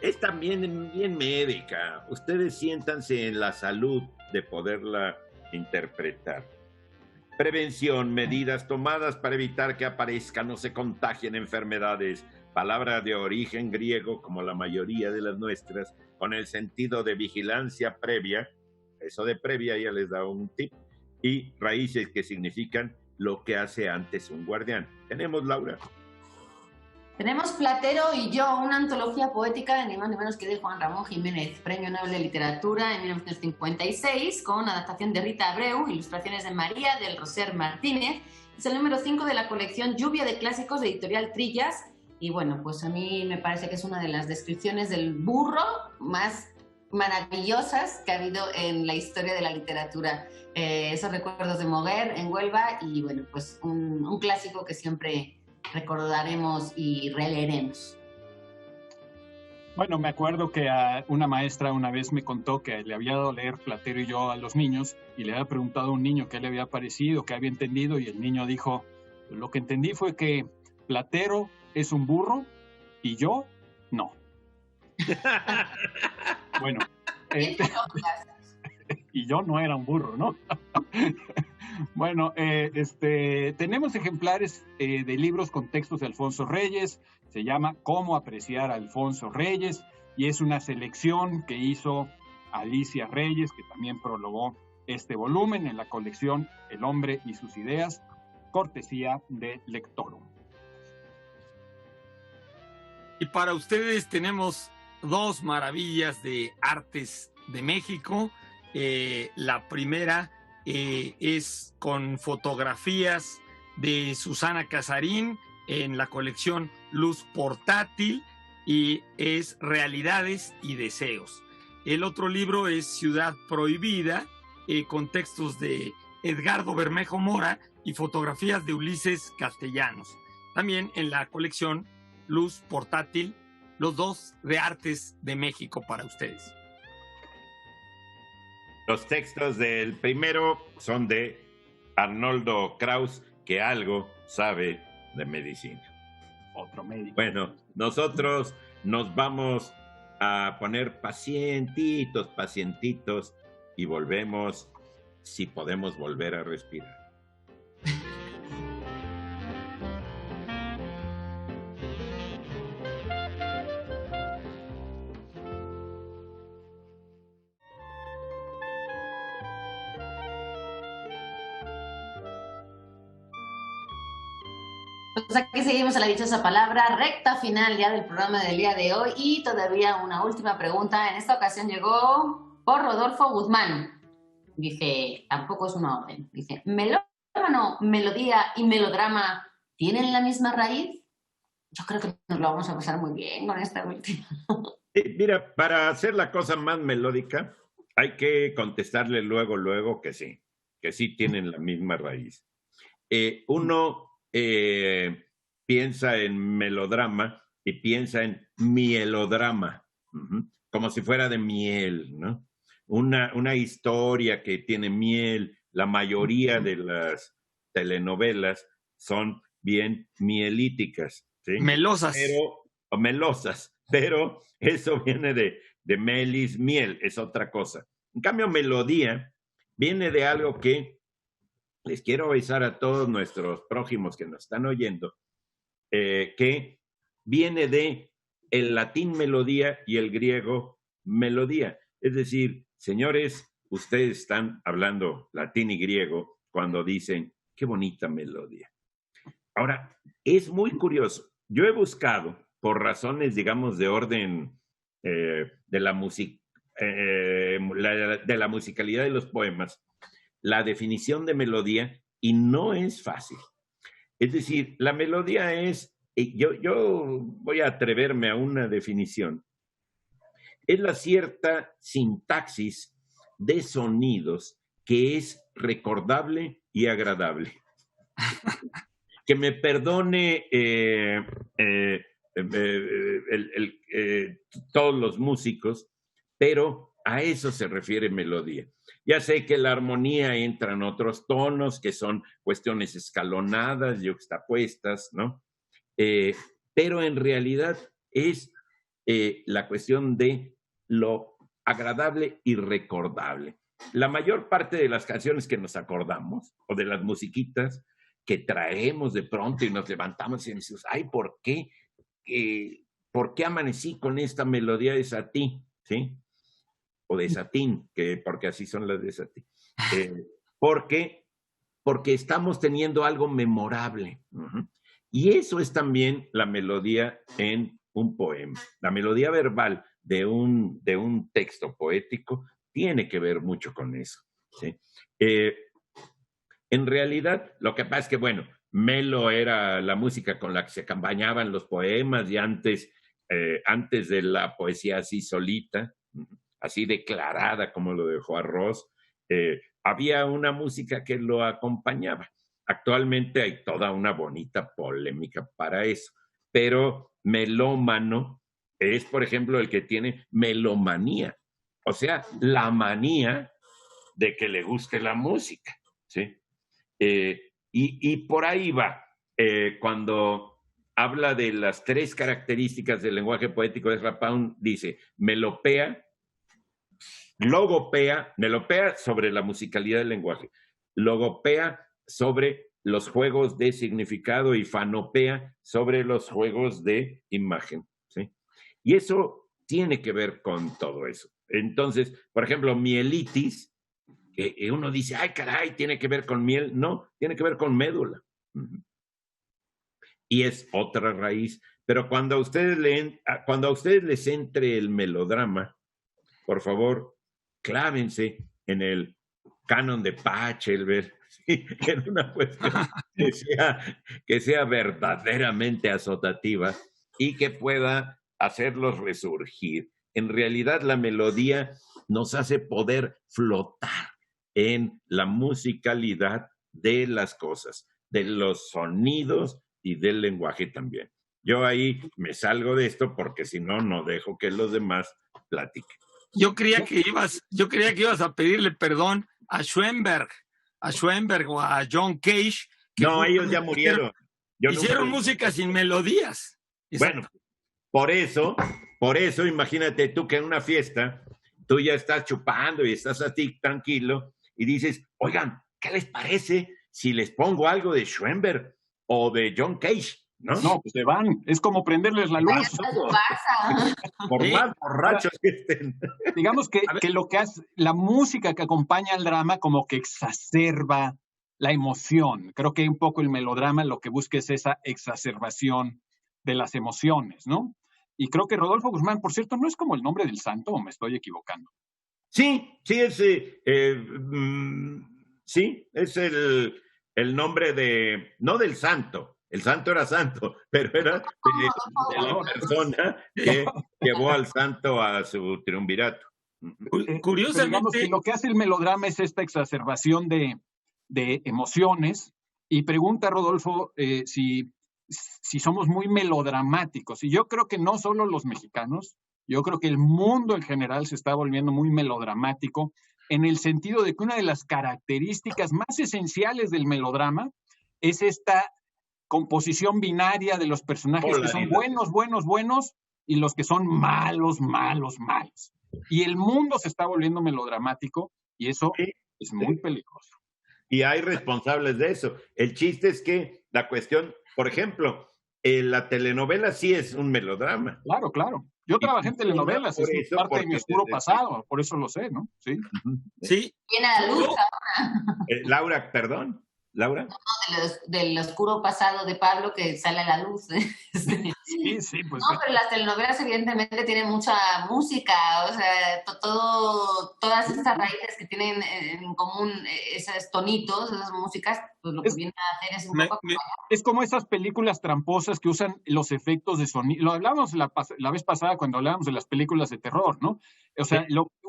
Es también bien médica. Ustedes siéntanse en la salud de poderla interpretar. Prevención, medidas tomadas para evitar que aparezcan o se contagien enfermedades. Palabra de origen griego, como la mayoría de las nuestras, con el sentido de vigilancia previa. Eso de previa ya les da un tip. Y raíces que significan lo que hace antes un guardián. Tenemos, Laura. Tenemos Platero y yo, una antología poética ni más ni menos que de Juan Ramón Jiménez, Premio Nobel de Literatura en 1956, con adaptación de Rita Abreu, ilustraciones de María del Roser Martínez. Es el número 5 de la colección Lluvia de Clásicos de Editorial Trillas. Y bueno, pues a mí me parece que es una de las descripciones del burro más maravillosas que ha habido en la historia de la literatura. Esos recuerdos de Moguer en Huelva y bueno, pues un clásico que siempre recordaremos y releeremos. Bueno, me acuerdo que una maestra una vez me contó que le había dado leer Platero y yo a los niños y le había preguntado a un niño qué le había parecido, qué había entendido, y el niño dijo, lo que entendí fue que Platero es un burro y yo no. Bueno, y yo no era un burro, ¿no? Bueno, tenemos ejemplares de libros con textos de Alfonso Reyes. Se llama Cómo apreciar a Alfonso Reyes y es una selección que hizo Alicia Reyes, que también prologó este volumen en la colección El hombre y sus ideas, cortesía de Lectorum. Y para ustedes tenemos dos maravillas de artes de México. La primera es con fotografías de Susana Casarín en la colección Luz Portátil y es Realidades y Deseos. El otro libro es Ciudad Prohibida, con textos de Edgardo Bermejo Mora y fotografías de Ulises Castellanos. También en la colección Luz Portátil, los dos de artes de México para ustedes. Los textos del primero son de Arnoldo Kraus, que algo sabe de medicina. Otro médico. Bueno, nosotros nos vamos a poner pacientitos y volvemos, si podemos volver a respirar. Pues aquí seguimos a la dichosa palabra, recta final ya del programa del día de hoy y todavía una última pregunta. En esta ocasión llegó por Rodolfo Guzmán. Dice, tampoco es una orden. Dice, ¿melómano, melodía y melodrama tienen la misma raíz? Yo creo que nos lo vamos a pasar muy bien con esta última. Mira, para hacer la cosa más melódica, hay que contestarle luego que sí tienen la misma raíz. Uno piensa en melodrama y piensa en mielodrama, como si fuera de miel, ¿no? Una historia que tiene miel. La mayoría de las telenovelas son bien mielíticas, ¿sí? Melosas. Pero eso viene de melis, miel, es otra cosa. En cambio, melodía viene de algo que les quiero avisar a todos nuestros prójimos que nos están oyendo, que viene de el latín melodía y el griego melodía. Es decir, señores, ustedes están hablando latín y griego cuando dicen, qué bonita melodía. Ahora, es muy curioso. Yo he buscado, por razones, digamos, de orden de la musicalidad de los poemas, la definición de melodía, y no es fácil. Es decir, la melodía es, yo voy a atreverme a una definición, es la cierta sintaxis de sonidos que es recordable y agradable. Que me perdone todos los músicos, pero A eso se refiere melodía. Ya sé que la armonía entra en otros tonos, que son cuestiones escalonadas, yuxtapuestas, ¿no? Pero en realidad es la cuestión de lo agradable y recordable. La mayor parte de las canciones que nos acordamos, o de las musiquitas que traemos de pronto y nos levantamos y decimos, ay, ¿por qué amanecí con esta melodía de Satie? ¿Sí? O de Satín, porque así son las de Satie. Porque estamos teniendo algo memorable. Y eso es también la melodía en un poema. La melodía verbal de un texto poético tiene que ver mucho con eso, ¿sí? En realidad, lo que pasa es que, bueno, melo era la música con la que se acompañaban los poemas y antes de la poesía así solita, así declarada como lo de Juan Ros, había una música que lo acompañaba. Actualmente hay toda una bonita polémica para eso, pero melómano es, por ejemplo, el que tiene melomanía, o sea, la manía de que le guste la música, ¿sí? Y por ahí va, cuando habla de las 3 características del lenguaje poético de Ezra Pound, dice melopea, logopea, melopea sobre la musicalidad del lenguaje, logopea sobre los juegos de significado y fanopea sobre los juegos de imagen, ¿sí? Y eso tiene que ver con todo eso. Entonces, por ejemplo, mielitis, que uno dice, ay, caray, tiene que ver con miel. No, tiene que ver con médula. Y es otra raíz. Pero cuando a ustedes les entre el melodrama, por favor, clávense en el canon de Pachelbel, ¿sí? En una cuestión que sea verdaderamente azotativa y que pueda hacerlos resurgir. En realidad, la melodía nos hace poder flotar en la musicalidad de las cosas, de los sonidos y del lenguaje también. Yo ahí me salgo de esto porque si no, no dejo que los demás platiquen. Yo creía que ibas a pedirle perdón a Schoenberg o a John Cage. No, ellos ya murieron. Hicieron música sin melodías. Bueno, por eso, imagínate tú que en una fiesta, tú ya estás chupando y estás así tranquilo y dices, oigan, ¿qué les parece si les pongo algo de Schoenberg o de John Cage? No, pues se van. Es como prenderles la luz. Por ¿sí? Más borrachos que estén. Digamos que lo que hace, la música que acompaña al drama como que exacerba la emoción. Creo que un poco el melodrama lo que busca es esa exacerbación de las emociones, ¿no? Y creo que Rodolfo Guzmán, por cierto, ¿no es como el nombre del santo o me estoy equivocando? Sí, es el nombre no del santo. El santo era santo, pero era de la persona que llevó al santo a su triunvirato. Curiosamente, digamos que lo que hace el melodrama es esta exacerbación de emociones. Y pregunta Rodolfo si somos muy melodramáticos. Y yo creo que no solo los mexicanos, yo creo que el mundo en general se está volviendo muy melodramático en el sentido de que una de las características más esenciales del melodrama es esta composición binaria de los personajes que son buenos y los que son malos. Y el mundo se está volviendo melodramático y eso es muy peligroso. Y hay responsables de eso. El chiste es que la cuestión, por ejemplo, la telenovela sí es un melodrama. Claro. Yo trabajé en telenovelas, es parte de mi oscuro pasado, por eso lo sé, ¿no? Sí. Sí. Viene a la luz Laura, perdón. ¿Laura? No, del oscuro pasado de Pablo que sale a la luz. Sí, pues. No, pero las telenovelas evidentemente tienen mucha música, o sea, todas estas raíces que tienen en común esos tonitos, esas músicas, pues lo que viene a hacer es un poco... Es como esas películas tramposas que usan los efectos de sonido. Lo hablamos la vez pasada cuando hablábamos de las películas de terror, ¿no? O sea,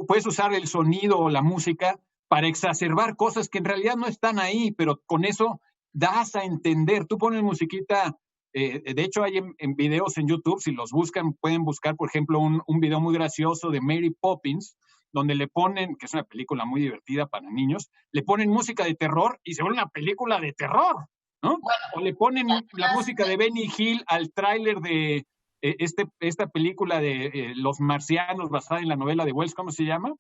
puedes usar el sonido o la música para exacerbar cosas que en realidad no están ahí, pero con eso das a entender. Tú pones musiquita, de hecho hay en videos en YouTube, si los buscan, pueden buscar, por ejemplo, un video muy gracioso de Mary Poppins, donde le ponen, que es una película muy divertida para niños, le ponen música de terror y se vuelve una película de terror, ¿no? Bueno, o le ponen la música de Benny Hill al tráiler de esta película de Los Marcianos, basada en la novela de Wells, ¿cómo se llama?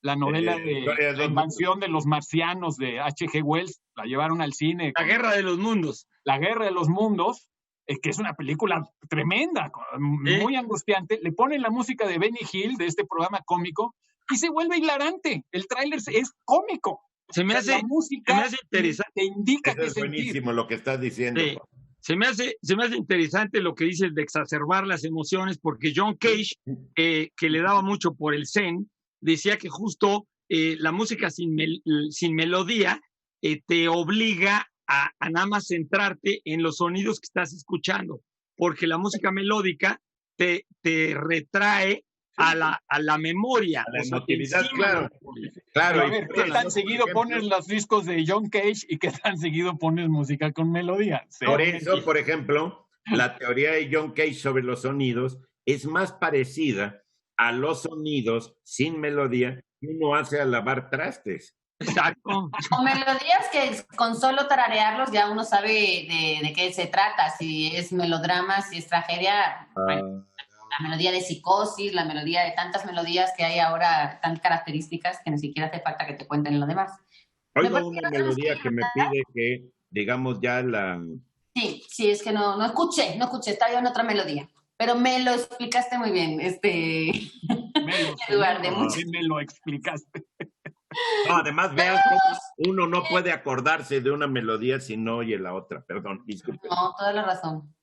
La novela de La invasión de los marcianos de H.G. Wells, la llevaron al cine. La Guerra de los Mundos. La Guerra de los Mundos, que es una película tremenda, muy angustiante. Le ponen la música de Benny Hill, de este programa cómico, y se vuelve hilarante. El tráiler es cómico. Se me hace interesante. Te indica Eso es buenísimo lo que estás diciendo. Sí. Se me hace interesante lo que dices de exacerbar las emociones, porque John Cage, que le daba mucho por el zen, decía que justo la música sin melodía te obliga a nada más centrarte en los sonidos que estás escuchando, porque la música melódica te retrae a la memoria. A la emotividad, claro. Claro. A ver, ¿qué tan seguido pones los discos de John Cage y qué tan seguido pones música con melodía? Por eso, por ejemplo, la teoría de John Cage sobre los sonidos es más parecida a los sonidos sin melodía que uno hace al lavar trastes. Exacto. O melodías que con solo tararearlos ya uno sabe de qué se trata, si es melodrama, si es tragedia. Bueno, la melodía de Psicosis, la melodía de tantas melodías que hay ahora tan características que ni siquiera hace falta que te cuenten lo demás. Oigo una melodía que me pide que, digamos, ya la... Sí, es que no escuché, estaba yo en otra melodía. Pero me lo explicaste muy bien, Eduardo. Sí, me lo explicaste. No, además, vean cómo uno no puede acordarse de una melodía si no oye la otra. Perdón, disculpe. No, toda la razón.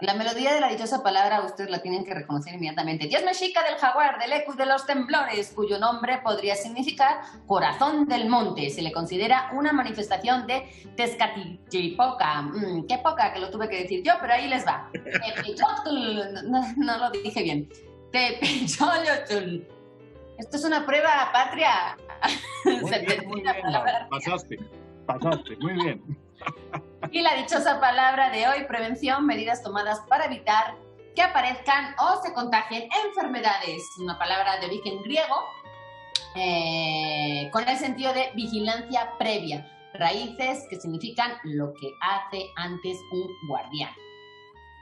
La melodía de la dichosa palabra ustedes la tienen que reconocer inmediatamente. Dios mexica del jaguar, del eco y de los temblores, cuyo nombre podría significar corazón del monte. Se le considera una manifestación de Tezcatlipoca. Qué poca que lo tuve que decir yo, pero ahí les va. No lo dije bien. Tepecholotul. Esto es una prueba patria. Muy bien, pasaste, muy bien. Y la dichosa palabra de hoy, prevención, medidas tomadas para evitar que aparezcan o se contagien enfermedades. Una palabra de origen griego con el sentido de vigilancia previa. Raíces que significan lo que hace antes un guardián.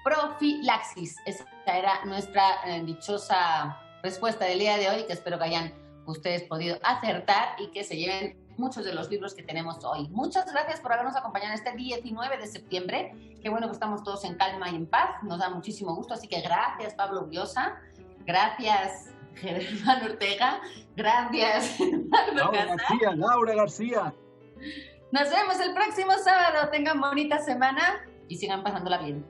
Profilaxis. Esa era nuestra dichosa respuesta del día de hoy, que espero que hayan ustedes podido acertar y que se lleven muchos de los libros que tenemos hoy. Muchas gracias por habernos acompañado este 19 de septiembre. Qué bueno que estamos todos en calma y en paz. Nos da muchísimo gusto. Así que gracias, Pablo Briosa. Gracias, Germán Ortega. Gracias, Laura García. Nos vemos el próximo sábado. Tengan bonita semana y sigan pasándola bien.